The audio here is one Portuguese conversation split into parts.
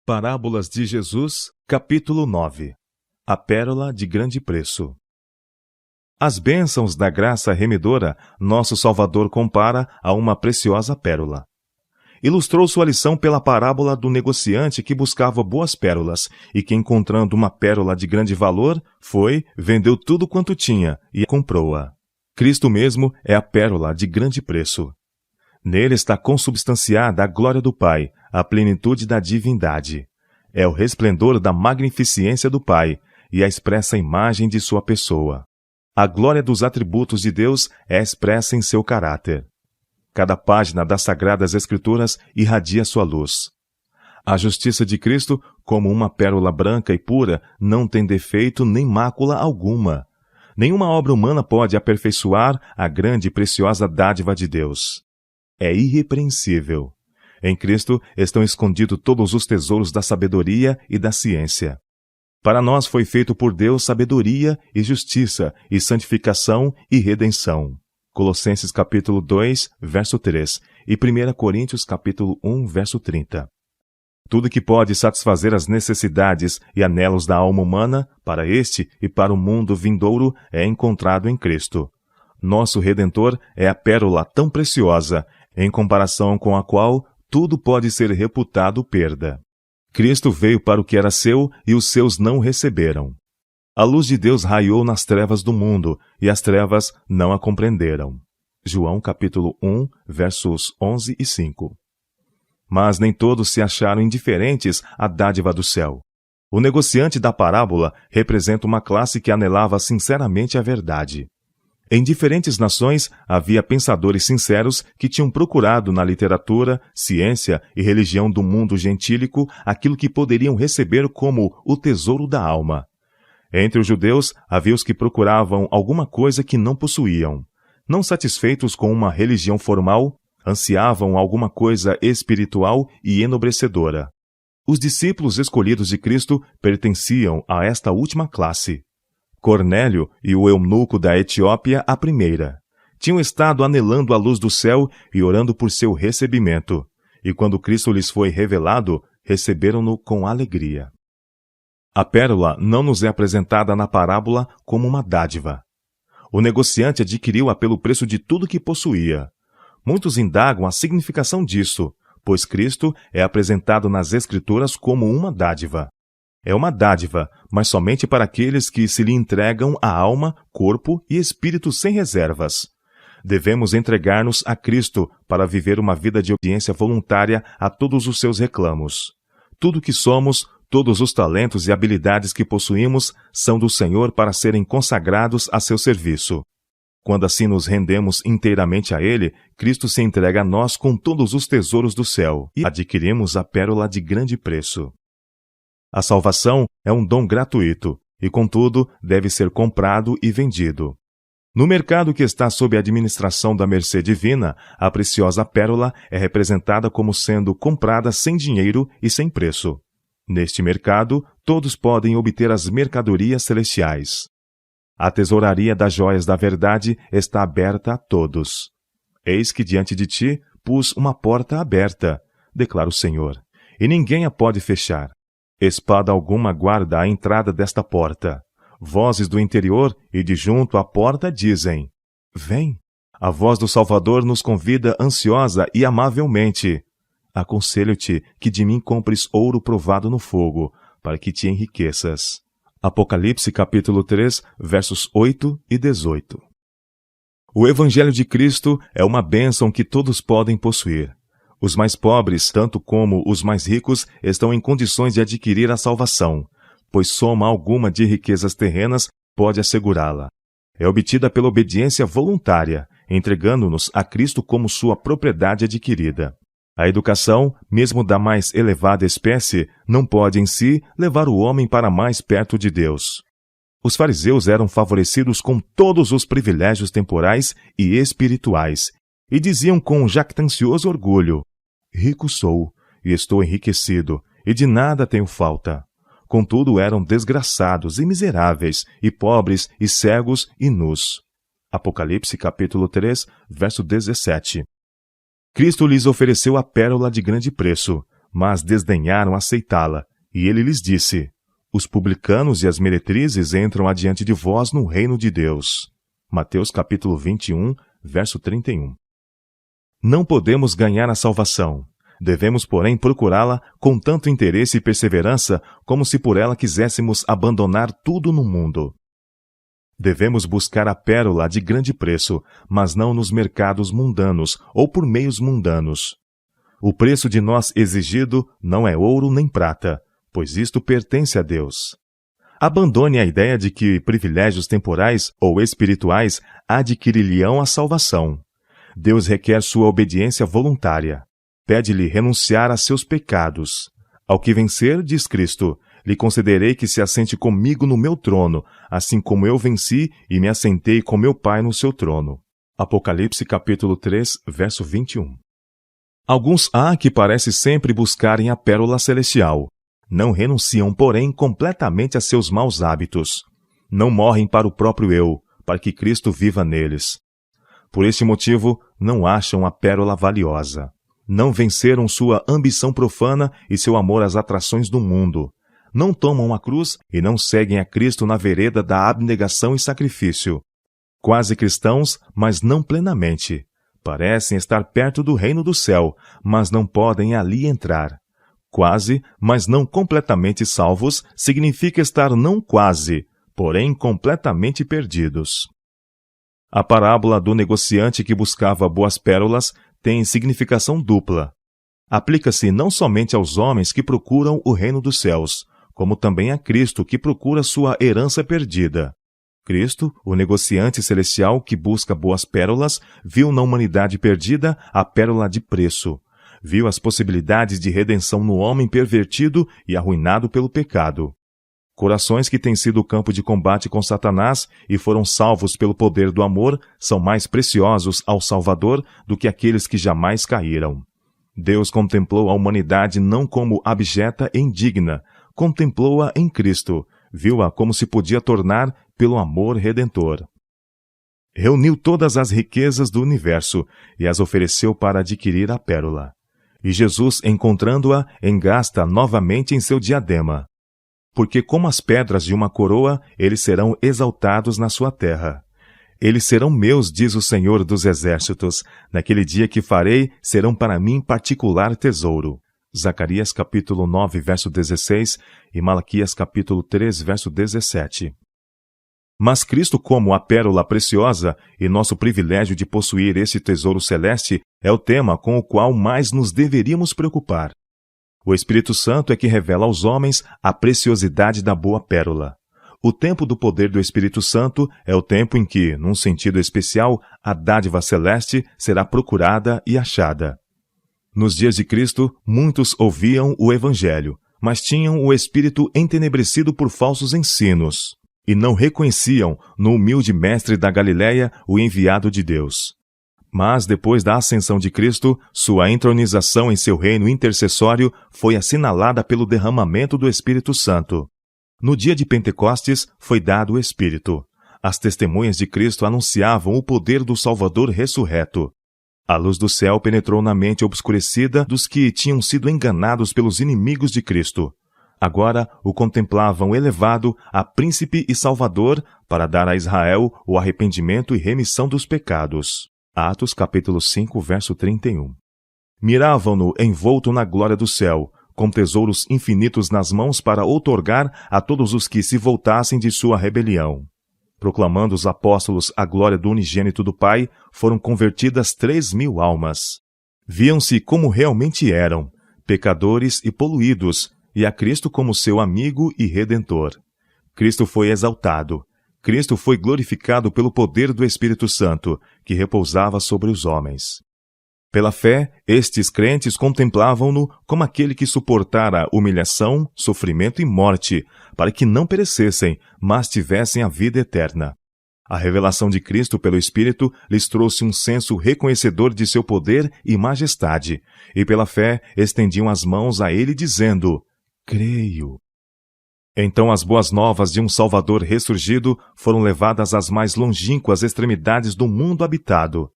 Parábolas de Jesus, capítulo 9. A pérola de grande preço. As bênçãos da graça remidora, nosso Salvador compara a uma preciosa pérola. Ilustrou sua lição pela parábola do negociante que buscava boas pérolas e que, encontrando uma pérola de grande valor, vendeu tudo quanto tinha e comprou-a. Cristo mesmo é a pérola de grande preço. Nele está consubstanciada a glória do Pai, a plenitude da divindade. É o resplendor da magnificência do Pai e a expressa imagem de sua pessoa. A glória dos atributos de Deus é expressa em seu caráter. Cada página das Sagradas Escrituras irradia sua luz. A justiça de Cristo, como uma pérola branca e pura, não tem defeito nem mácula alguma. Nenhuma obra humana pode aperfeiçoar a grande e preciosa dádiva de Deus. É irrepreensível. Em Cristo estão escondidos todos os tesouros da sabedoria e da ciência. Para nós foi feito por Deus sabedoria e justiça e santificação e redenção. Colossenses capítulo 2, verso 3 e 1 Coríntios capítulo 1, verso 30. Tudo que pode satisfazer as necessidades e anelos da alma humana, para este e para o mundo vindouro, é encontrado em Cristo. Nosso Redentor é a pérola tão preciosa, em comparação com a qual tudo pode ser reputado perda. Cristo veio para o que era seu e os seus não o receberam. A luz de Deus raiou nas trevas do mundo e as trevas não a compreenderam. João capítulo 1, versos 11 e 5. Mas nem todos se acharam indiferentes à dádiva do céu. O negociante da parábola representa uma classe que anelava sinceramente a verdade. Em diferentes nações, havia pensadores sinceros que tinham procurado na literatura, ciência e religião do mundo gentílico aquilo que poderiam receber como o tesouro da alma. Entre os judeus, havia os que procuravam alguma coisa que não possuíam. Não satisfeitos com uma religião formal, ansiavam alguma coisa espiritual e enobrecedora. Os discípulos escolhidos de Cristo pertenciam a esta última classe. Cornélio e o eunuco da Etiópia a primeira. Tinham estado anelando a luz do céu e orando por seu recebimento. E quando Cristo lhes foi revelado, receberam-no com alegria. A pérola não nos é apresentada na parábola como uma dádiva. O negociante adquiriu-a pelo preço de tudo que possuía. Muitos indagam a significação disso, pois Cristo é apresentado nas Escrituras como uma dádiva. É uma dádiva, mas somente para aqueles que se lhe entregam a alma, corpo e espírito sem reservas. Devemos entregar-nos a Cristo para viver uma vida de obediência voluntária a todos os seus reclamos. Tudo que somos, todos os talentos e habilidades que possuímos são do Senhor para serem consagrados a seu serviço. Quando assim nos rendemos inteiramente a Ele, Cristo se entrega a nós com todos os tesouros do céu e adquirimos a pérola de grande preço. A salvação é um dom gratuito e, contudo, deve ser comprado e vendido. No mercado que está sob a administração da mercê divina, a preciosa pérola é representada como sendo comprada sem dinheiro e sem preço. Neste mercado, todos podem obter as mercadorias celestiais. A tesouraria das joias da verdade está aberta a todos. Eis que diante de ti pus uma porta aberta, declara o Senhor, e ninguém a pode fechar. Espada alguma guarda a entrada desta porta. Vozes do interior e de junto à porta dizem: Vem! A voz do Salvador nos convida ansiosa e amavelmente. Aconselho-te que de mim compres ouro provado no fogo, para que te enriqueças. Apocalipse capítulo 3, versos 8 e 18. O Evangelho de Cristo é uma bênção que todos podem possuir. Os mais pobres, tanto como os mais ricos, estão em condições de adquirir a salvação, pois soma alguma de riquezas terrenas pode assegurá-la. É obtida pela obediência voluntária, entregando-nos a Cristo como sua propriedade adquirida. A educação, mesmo da mais elevada espécie, não pode em si levar o homem para mais perto de Deus. Os fariseus eram favorecidos com todos os privilégios temporais e espirituais, e diziam com jactancioso orgulho: Rico sou, e estou enriquecido, e de nada tenho falta. Contudo, eram desgraçados e miseráveis, e pobres, e cegos, e nus. Apocalipse capítulo 3, verso 17. Cristo lhes ofereceu a pérola de grande preço, mas desdenharam aceitá-la. E ele lhes disse: Os publicanos e as meretrizes entram adiante de vós no reino de Deus. Mateus capítulo 21, verso 31. Não podemos ganhar a salvação. Devemos, porém, procurá-la com tanto interesse e perseverança como se por ela quiséssemos abandonar tudo no mundo. Devemos buscar a pérola de grande preço, mas não nos mercados mundanos ou por meios mundanos. O preço de nós exigido não é ouro nem prata, pois isto pertence a Deus. Abandone a ideia de que privilégios temporais ou espirituais adquirir-lhe-ão a salvação. Deus requer sua obediência voluntária. Pede-lhe renunciar a seus pecados. Ao que vencer, diz Cristo, lhe concederei que se assente comigo no meu trono, assim como eu venci e me assentei com meu Pai no seu trono. Apocalipse capítulo 3, verso 21. Alguns há que parecem sempre buscarem a pérola celestial. Não renunciam, porém, completamente a seus maus hábitos. Não morrem para o próprio eu, para que Cristo viva neles. Por este motivo, não acham a pérola valiosa. Não venceram sua ambição profana e seu amor às atrações do mundo. Não tomam a cruz e não seguem a Cristo na vereda da abnegação e sacrifício. Quase cristãos, mas não plenamente. Parecem estar perto do reino do céu, mas não podem ali entrar. Quase, mas não completamente salvos, significa estar não quase, porém completamente perdidos. A parábola do negociante que buscava boas pérolas tem significação dupla. Aplica-se não somente aos homens que procuram o reino dos céus, como também a Cristo que procura sua herança perdida. Cristo, o negociante celestial que busca boas pérolas, viu na humanidade perdida a pérola de preço. Viu as possibilidades de redenção no homem pervertido e arruinado pelo pecado. Corações que têm sido o campo de combate com Satanás e foram salvos pelo poder do amor são mais preciosos ao Salvador do que aqueles que jamais caíram. Deus contemplou a humanidade não como abjeta e indigna, contemplou-a em Cristo, viu-a como se podia tornar pelo amor redentor. Reuniu todas as riquezas do universo e as ofereceu para adquirir a pérola. E Jesus, encontrando-a, engasta novamente em seu diadema. Porque como as pedras de uma coroa, eles serão exaltados na sua terra. Eles serão meus, diz o Senhor dos Exércitos. Naquele dia que farei, serão para mim particular tesouro. Zacarias capítulo 9, verso 16 e Malaquias capítulo 3, verso 17. Mas Cristo, como a pérola preciosa e nosso privilégio de possuir esse tesouro celeste, é o tema com o qual mais nos deveríamos preocupar. O Espírito Santo é que revela aos homens a preciosidade da boa pérola. O tempo do poder do Espírito Santo é o tempo em que, num sentido especial, a dádiva celeste será procurada e achada. Nos dias de Cristo, muitos ouviam o Evangelho, mas tinham o espírito entenebrecido por falsos ensinos, e não reconheciam no humilde mestre da Galiléia o enviado de Deus. Mas, depois da ascensão de Cristo, sua entronização em seu reino intercessório foi assinalada pelo derramamento do Espírito Santo. No dia de Pentecostes foi dado o Espírito. As testemunhas de Cristo anunciavam o poder do Salvador ressurreto. A luz do céu penetrou na mente obscurecida dos que tinham sido enganados pelos inimigos de Cristo. Agora o contemplavam elevado a príncipe e salvador para dar a Israel o arrependimento e remissão dos pecados. Atos capítulo 5, verso 31. Miravam-no envolto na glória do céu, com tesouros infinitos nas mãos para outorgar a todos os que se voltassem de sua rebelião. Proclamando os apóstolos a glória do unigênito do Pai, foram convertidas 3.000 almas. Viam-se como realmente eram, pecadores e poluídos, e a Cristo como seu amigo e redentor. Cristo foi exaltado. Cristo foi glorificado pelo poder do Espírito Santo, que repousava sobre os homens. Pela fé, estes crentes contemplavam-no como aquele que suportara humilhação, sofrimento e morte, para que não perecessem, mas tivessem a vida eterna. A revelação de Cristo pelo Espírito lhes trouxe um senso reconhecedor de seu poder e majestade, e pela fé estendiam as mãos a ele dizendo: creio. Então as boas novas de um Salvador ressurgido foram levadas às mais longínquas extremidades do mundo habitado.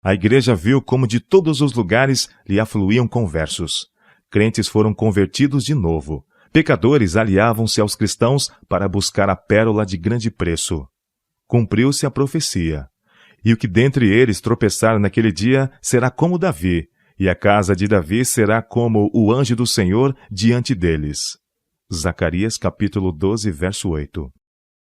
A igreja viu como de todos os lugares lhe afluíam conversos. Crentes foram convertidos de novo. Pecadores aliavam-se aos cristãos para buscar a pérola de grande preço. Cumpriu-se a profecia. E o que dentre eles tropeçar naquele dia será como Davi, e a casa de Davi será como o anjo do Senhor diante deles. Zacarias capítulo 12, verso 8.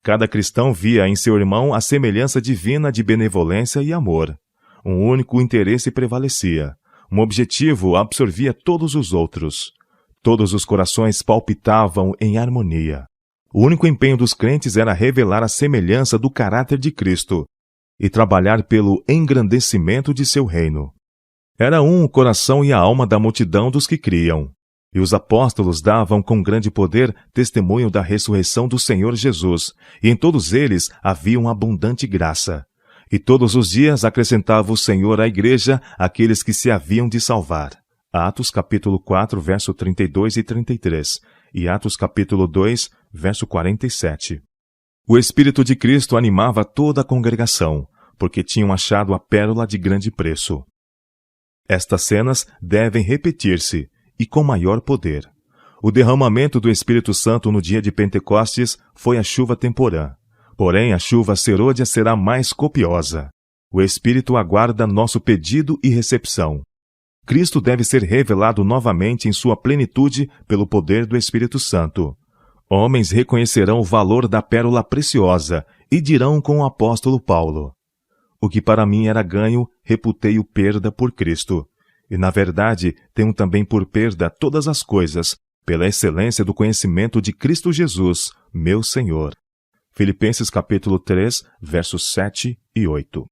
Cada cristão via em seu irmão a semelhança divina de benevolência e amor. Um único interesse prevalecia. Um objetivo absorvia todos os outros. Todos os corações palpitavam em harmonia. O único empenho dos crentes era revelar a semelhança do caráter de Cristo e trabalhar pelo engrandecimento de seu reino. Era um o coração e a alma da multidão dos que criam. E os apóstolos davam com grande poder testemunho da ressurreição do Senhor Jesus, e em todos eles havia uma abundante graça. E todos os dias acrescentava o Senhor à igreja aqueles que se haviam de salvar. Atos capítulo 4, verso 32 e 33, e Atos capítulo 2, verso 47. O Espírito de Cristo animava toda a congregação, porque tinham achado a pérola de grande preço. Estas cenas devem repetir-se, e com maior poder. O derramamento do Espírito Santo no dia de Pentecostes foi a chuva temporã. Porém, a chuva serôdia será mais copiosa. O Espírito aguarda nosso pedido e recepção. Cristo deve ser revelado novamente em sua plenitude pelo poder do Espírito Santo. Homens reconhecerão o valor da pérola preciosa e dirão com o apóstolo Paulo: o que para mim era ganho, reputei-o perda por Cristo. E, na verdade, tenho também por perda todas as coisas, pela excelência do conhecimento de Cristo Jesus, meu Senhor. Filipenses capítulo 3, versos 7 e 8.